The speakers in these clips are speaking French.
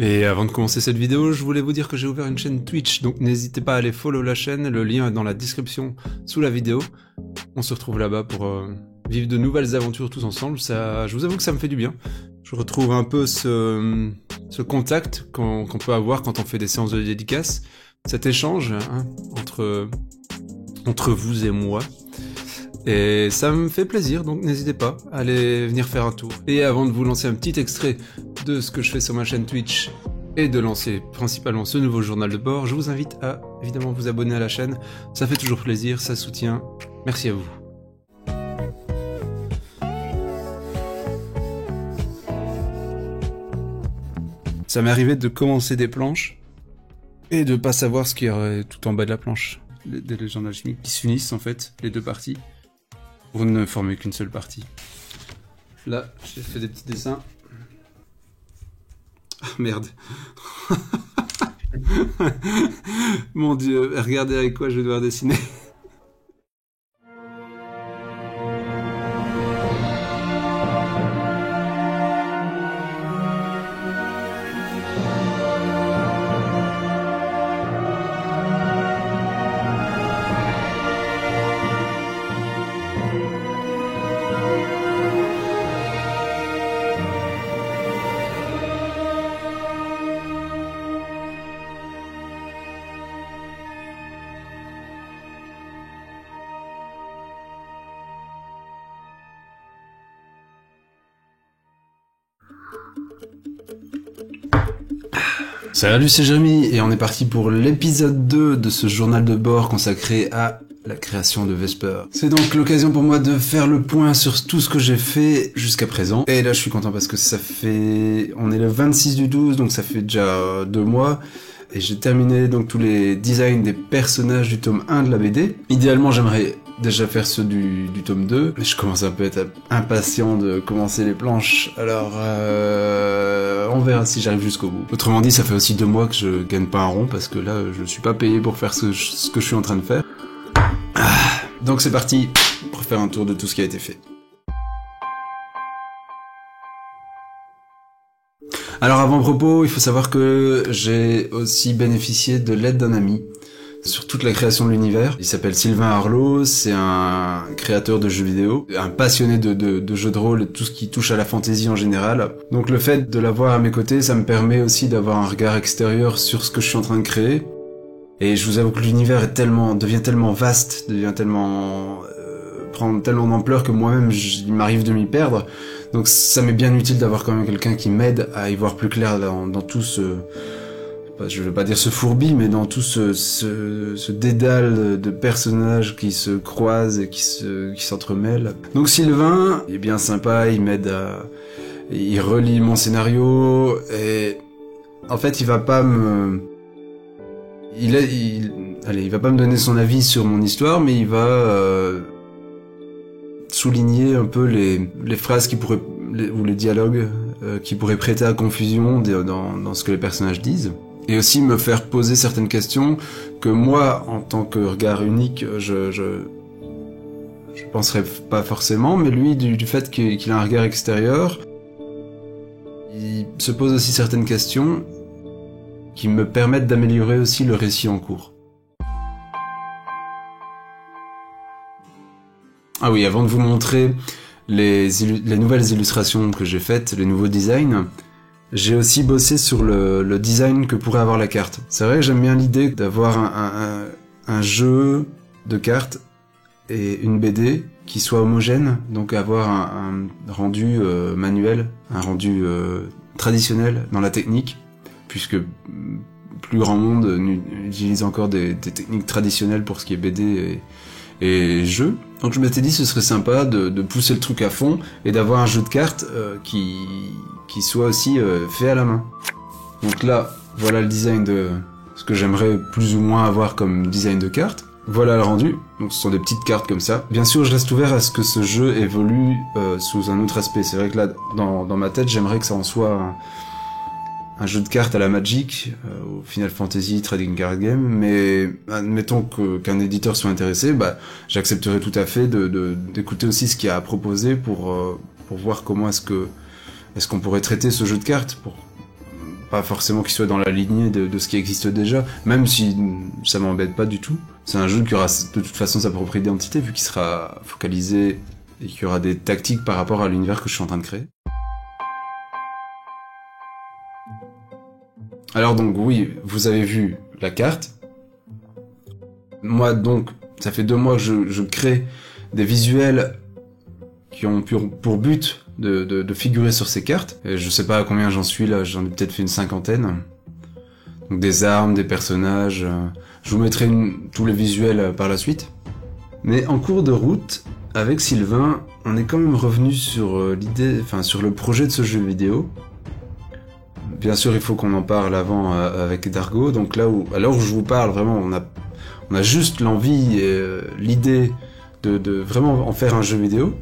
Et avant de commencer cette vidéo, je voulais vous dire que j'ai ouvert une chaîne Twitch, donc n'hésitez pas à aller follow la chaîne, le lien est dans la description sous la vidéo. On se retrouve là-bas pour vivre de nouvelles aventures tous ensemble. Ça, je vous avoue que ça me fait du bien. Je retrouve un peu ce contact qu'on peut avoir quand on fait des séances de dédicaces, cet échange entre vous et moi. Et ça me fait plaisir, donc n'hésitez pas à aller venir faire un tour. Et avant de vous lancer un petit extrait de ce que je fais sur ma chaîne Twitch et de lancer principalement ce nouveau journal de bord, je vous invite à évidemment vous abonner à la chaîne. Ça fait toujours plaisir, ça soutient. Merci à vous. Ça m'est arrivé de commencer des planches et de pas savoir ce qu'il y aurait tout en bas de la planche. Des légendes alchimiques qui s'unissent en fait, les deux parties, pour ne former qu'une seule partie. Là, j'ai fait des petits dessins. Ah merde. Mon Dieu, regardez avec quoi je vais devoir dessiner. Salut, c'est Jérémy et on est parti pour l'épisode 2 de ce journal de bord consacré à la création de Vesper. C'est donc l'occasion pour moi de faire le point sur tout ce que j'ai fait jusqu'à présent. Et là je suis content parce que ça fait... On est le 26 du 12, donc ça fait déjà 2 mois. Et j'ai terminé donc tous les designs des personnages du tome 1 de la BD. Idéalement j'aimerais déjà faire ceux du tome 2, mais je commence un peu à être impatient de commencer les planches, alors on verra si j'arrive jusqu'au bout. Autrement dit, ça fait aussi 2 mois que je gagne pas un rond, parce que là, je suis pas payé pour faire ce que je suis en train de faire. Donc c'est parti, pour faire un tour de tout ce qui a été fait. Alors avant propos, il faut savoir que j'ai aussi bénéficié de l'aide d'un ami sur toute la création de l'univers. Il s'appelle Sylvain Arlot, c'est un créateur de jeux vidéo, un passionné de jeux de rôle et tout ce qui touche à la fantasy en général. Donc le fait de l'avoir à mes côtés, ça me permet aussi d'avoir un regard extérieur sur ce que je suis en train de créer. Et je vous avoue que l'univers devient tellement vaste, prend tellement d'ampleur que moi-même il m'arrive de m'y perdre. Donc ça m'est bien utile d'avoir quand même quelqu'un qui m'aide à y voir plus clair dans tout ce... Je veux pas dire ce fourbi, mais dans tout ce dédale de personnages qui se croisent et qui s'entremêlent. Donc Sylvain il est bien sympa, il m'aide il relit mon scénario, et en fait il va pas me donner son avis sur mon histoire, mais il va souligner un peu les phrases ou les dialogues qui pourraient prêter à confusion dans ce que les personnages disent. Et aussi me faire poser certaines questions que moi, en tant que regard unique, je penserais pas forcément, mais lui, du fait qu'il a un regard extérieur, il se pose aussi certaines questions qui me permettent d'améliorer aussi le récit en cours. Ah oui, avant de vous montrer les nouvelles illustrations que j'ai faites, les nouveaux designs, j'ai aussi bossé sur le design que pourrait avoir la carte. C'est vrai que j'aime bien l'idée d'avoir un jeu de cartes et une BD qui soit homogène, donc avoir un rendu manuel, un rendu traditionnel dans la technique, puisque plus grand monde utilise encore des techniques traditionnelles pour ce qui est BD et jeux. Donc je m'étais dit ce serait sympa de pousser le truc à fond et d'avoir un jeu de cartes qui soit aussi fait à la main. Donc là, voilà le design de ce que j'aimerais plus ou moins avoir comme design de carte. Voilà le rendu, donc ce sont des petites cartes comme ça. Bien sûr, je reste ouvert à ce que ce jeu évolue sous un autre aspect. C'est vrai que là, dans ma tête, j'aimerais que ça en soit un jeu de cartes à la Magic, au Final Fantasy Trading Card Game, mais admettons qu'un éditeur soit intéressé, j'accepterais tout à fait d'écouter aussi ce qu'il y a à proposer pour voir comment est-ce qu'on pourrait traiter ce jeu de cartes pas forcément qu'il soit dans la lignée de ce qui existe déjà, même si ça m'embête pas du tout. C'est un jeu qui aura de toute façon sa propre identité, vu qu'il sera focalisé et qu'il y aura des tactiques par rapport à l'univers que je suis en train de créer. Alors donc oui, vous avez vu la carte. Moi donc, ça fait 2 mois que je crée des visuels qui ont pour but de figurer sur ces cartes. Et je sais pas à combien j'en suis là, j'en ai peut-être fait une 50aine. Donc des armes, des personnages. Je vous mettrai tous les visuels par la suite. Mais en cours de route, avec Sylvain, on est quand même revenu sur sur le projet de ce jeu vidéo. Bien sûr, il faut qu'on en parle avant avec Dargo. Donc là à l'heure où je vous parle, vraiment, on a juste l'envie et l'idée de vraiment en faire un jeu vidéo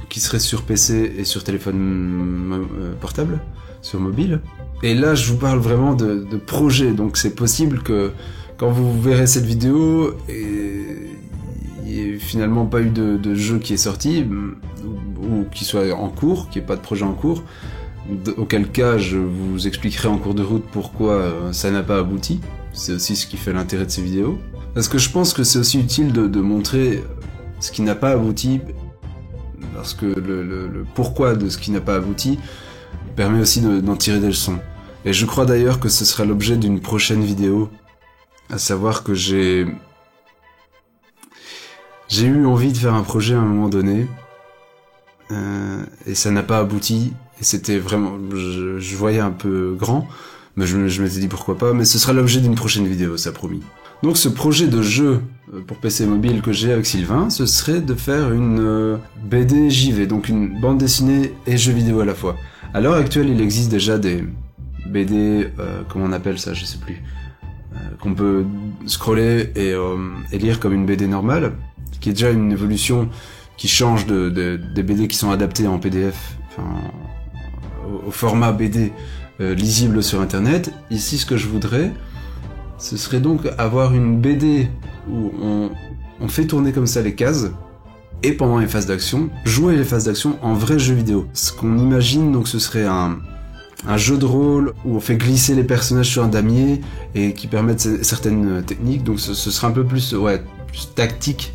qui serait sur PC et sur téléphone portable, sur mobile. Et là, je vous parle vraiment de projet. Donc c'est possible que quand vous verrez cette vidéo, il n'y ait finalement pas eu de jeu qui est sorti, ou qui soit en cours, qu'il n'y ait pas de projet en cours. Auquel cas, je vous expliquerai en cours de route pourquoi ça n'a pas abouti. C'est aussi ce qui fait l'intérêt de ces vidéos. Parce que je pense que c'est aussi utile de montrer ce qui n'a pas abouti, parce que le pourquoi de ce qui n'a pas abouti permet aussi d'en tirer des leçons. Et je crois d'ailleurs que ce sera l'objet d'une prochaine vidéo, à savoir que j'ai eu envie de faire un projet à un moment donné, et ça n'a pas abouti. Et c'était vraiment, je voyais un peu grand, mais je m'étais dit pourquoi pas, mais ce sera l'objet d'une prochaine vidéo, ça promis. Donc ce projet de jeu pour PC mobile que j'ai avec Sylvain, ce serait de faire une BD JV, donc une bande dessinée et jeu vidéo à la fois. À l'heure actuelle, il existe déjà des BD, comment on appelle ça, je sais plus, qu'on peut scroller et lire comme une BD normale, qui est déjà une évolution qui change des BD qui sont adaptées en PDF, enfin, au format BD lisible sur internet. Ici, ce que je voudrais, ce serait donc avoir une BD où on fait tourner comme ça les cases, et pendant les phases d'action, jouer les phases d'action en vrai jeu vidéo. Ce qu'on imagine, donc ce serait un jeu de rôle où on fait glisser les personnages sur un damier et qui permettent certaines techniques, donc ce serait un peu plus tactique,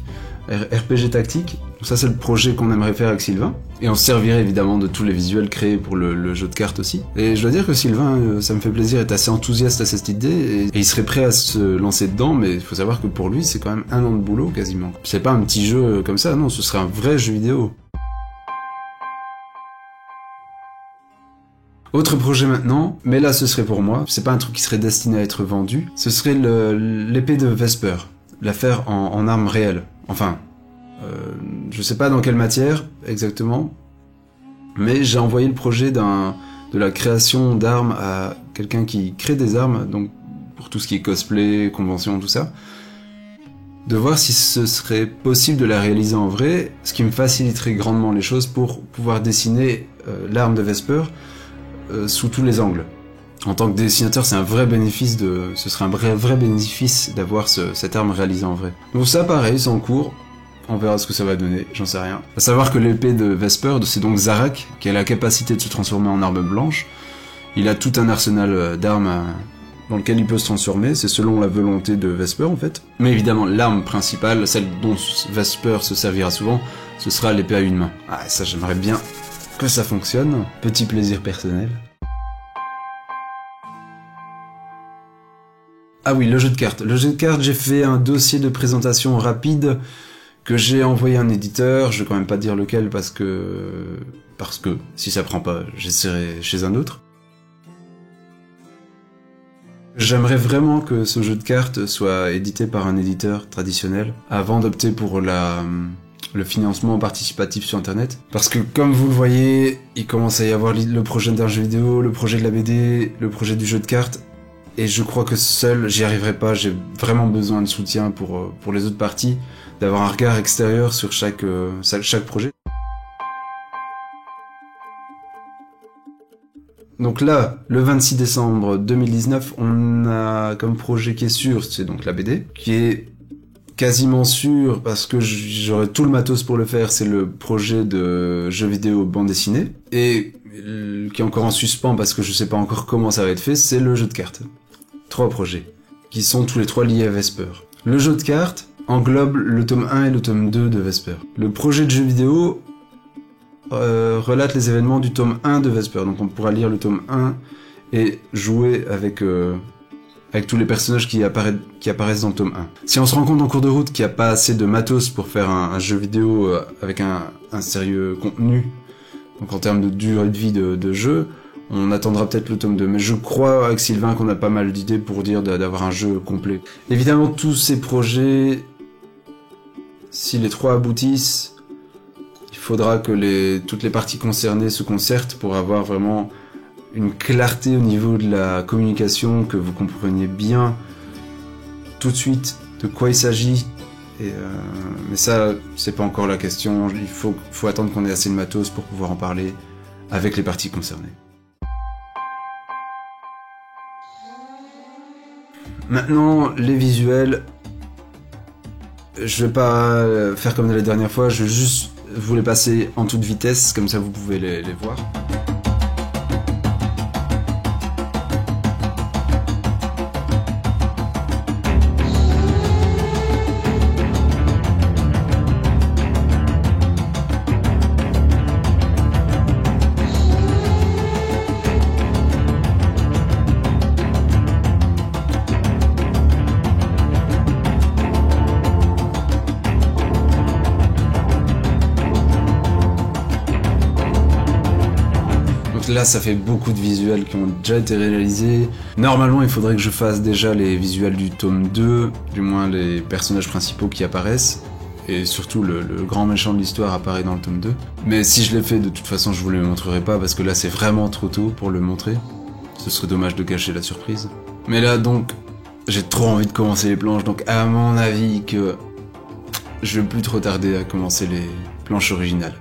RPG tactique. Donc ça, c'est le projet qu'on aimerait faire avec Sylvain. Et on se servirait évidemment de tous les visuels créés pour le jeu de cartes aussi. Et je dois dire que Sylvain, ça me fait plaisir, est assez enthousiaste à cette idée, et il serait prêt à se lancer dedans, mais il faut savoir que pour lui, c'est quand même 1 an de boulot quasiment. C'est pas un petit jeu comme ça, non, ce serait un vrai jeu vidéo. Autre projet maintenant, mais là ce serait pour moi, c'est pas un truc qui serait destiné à être vendu, ce serait l'épée de Vesper, la faire en arme réelle. Enfin, je sais pas dans quelle matière exactement, mais j'ai envoyé le projet de la création d'armes à quelqu'un qui crée des armes, donc pour tout ce qui est cosplay, convention, tout ça, de voir si ce serait possible de la réaliser en vrai, ce qui me faciliterait grandement les choses pour pouvoir dessiner l'arme de Vesper sous tous les angles. En tant que dessinateur, c'est un vrai bénéfice ce serait un vrai bénéfice d'avoir cette arme réalisée en vrai. Donc ça, pareil, c'est en cours. On verra ce que ça va donner, j'en sais rien. À savoir que l'épée de Vesper, c'est donc Zarak, qui a la capacité de se transformer en arme blanche. Il a tout un arsenal d'armes dans lequel il peut se transformer, c'est selon la volonté de Vesper en fait. Mais évidemment, l'arme principale, celle dont Vesper se servira souvent, ce sera l'épée à une main. Ah, ça j'aimerais bien que ça fonctionne. Petit plaisir personnel. Ah oui, le jeu de cartes. Le jeu de cartes, j'ai fait un dossier de présentation rapide que j'ai envoyé à un éditeur. Je vais quand même pas dire lequel parce que si ça prend pas, j'essaierai chez un autre. J'aimerais vraiment que ce jeu de cartes soit édité par un éditeur traditionnel avant d'opter pour le financement participatif sur internet. Parce que comme vous le voyez, il commence à y avoir le projet d'un jeu vidéo, le projet de la BD, le projet du jeu de cartes. Et je crois que seul, j'y arriverai pas. J'ai vraiment besoin de soutien pour les autres parties, d'avoir un regard extérieur sur chaque projet. Donc là, le 26 décembre 2019, on a comme projet qui est sûr, c'est donc la BD, qui est quasiment sûr, parce que j'aurai tout le matos pour le faire, c'est le projet de jeu vidéo bande dessinée, et qui est encore en suspens parce que je sais pas encore comment ça va être fait, c'est le jeu de cartes. 3 projets, qui sont tous les 3 liés à Vesper. Le jeu de cartes englobe le tome 1 et le tome 2 de Vesper. Le projet de jeu vidéo relate les événements du tome 1 de Vesper, donc on pourra lire le tome 1 et jouer avec tous les personnages qui apparaissent dans le tome 1. Si on se rend compte en cours de route qu'il n'y a pas assez de matos pour faire un jeu vidéo avec un sérieux contenu, donc en termes de durée de vie de jeu, on attendra peut-être le tome 2. Mais je crois avec Sylvain qu'on a pas mal d'idées pour dire d'avoir un jeu complet. Évidemment, tous ces projets, si les 3 aboutissent, il faudra que toutes les parties concernées se concertent pour avoir vraiment une clarté au niveau de la communication, que vous compreniez bien tout de suite de quoi il s'agit. Mais ça, c'est pas encore la question. Il faut attendre qu'on ait assez de matos pour pouvoir en parler avec les parties concernées. Maintenant, les visuels. Je vais pas faire comme la dernière fois, je vais juste vous les passer en toute vitesse, comme ça vous pouvez les voir. Là, ça fait beaucoup de visuels qui ont déjà été réalisés. Normalement, il faudrait que je fasse déjà les visuels du tome 2, du moins les personnages principaux qui apparaissent. Et surtout, le grand méchant de l'histoire apparaît dans le tome 2. Mais si je l'ai fait, de toute façon, je vous le montrerai pas, parce que là, c'est vraiment trop tôt pour le montrer. Ce serait dommage de cacher la surprise. Mais là, donc, j'ai trop envie de commencer les planches, donc à mon avis que je vais plus trop tarder à commencer les planches originales.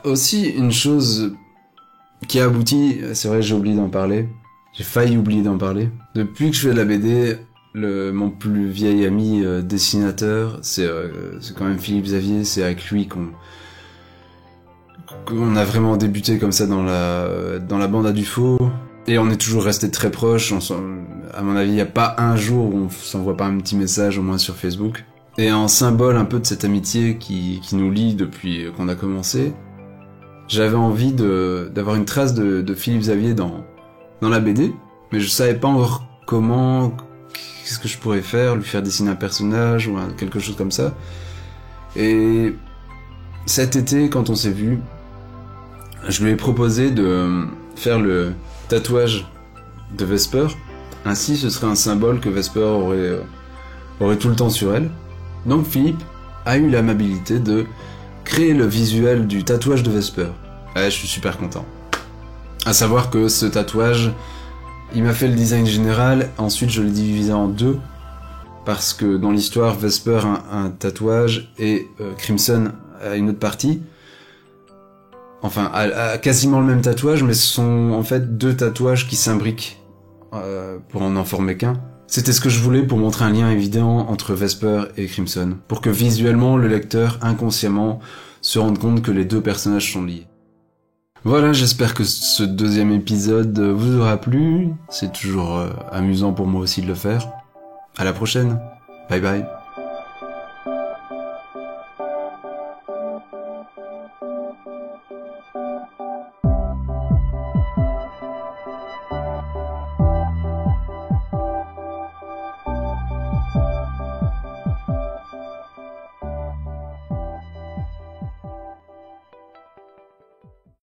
Aussi, une chose qui a abouti, c'est vrai, j'ai oublié d'en parler. J'ai failli oublier d'en parler. Depuis que je fais de la BD, mon plus vieil ami dessinateur, c'est quand même Philippe Xavier. C'est avec lui qu'on a vraiment débuté comme ça dans la bande à Dufaux. Et on est toujours resté très proches. À mon avis, il n'y a pas un jour où on s'envoie pas un petit message, au moins sur Facebook. Et en symbole un peu de cette amitié qui nous lie depuis qu'on a commencé, j'avais envie d'avoir une trace de Philippe Xavier dans la BD, mais je savais pas encore comment, qu'est-ce que je pourrais faire, lui faire dessiner un personnage ou quelque chose comme ça. Et cet été, quand on s'est vu, je lui ai proposé de faire le tatouage de Vesper. Ainsi, ce serait un symbole que Vesper aurait tout le temps sur elle. Donc Philippe a eu l'amabilité de créer le visuel du tatouage de Vesper. Ouais, je suis super content. À savoir que ce tatouage, il m'a fait le design général, ensuite je l'ai divisé en 2, parce que dans l'histoire, Vesper a un tatouage et Crimson a une autre partie. Enfin, a quasiment le même tatouage, mais ce sont en fait 2 tatouages qui s'imbriquent pour en former qu'un. C'était ce que je voulais pour montrer un lien évident entre Vesper et Crimson, pour que visuellement le lecteur, inconsciemment, se rende compte que les 2 personnages sont liés. Voilà, j'espère que ce 2e épisode vous aura plu, c'est toujours amusant pour moi aussi de le faire. À la prochaine, bye bye.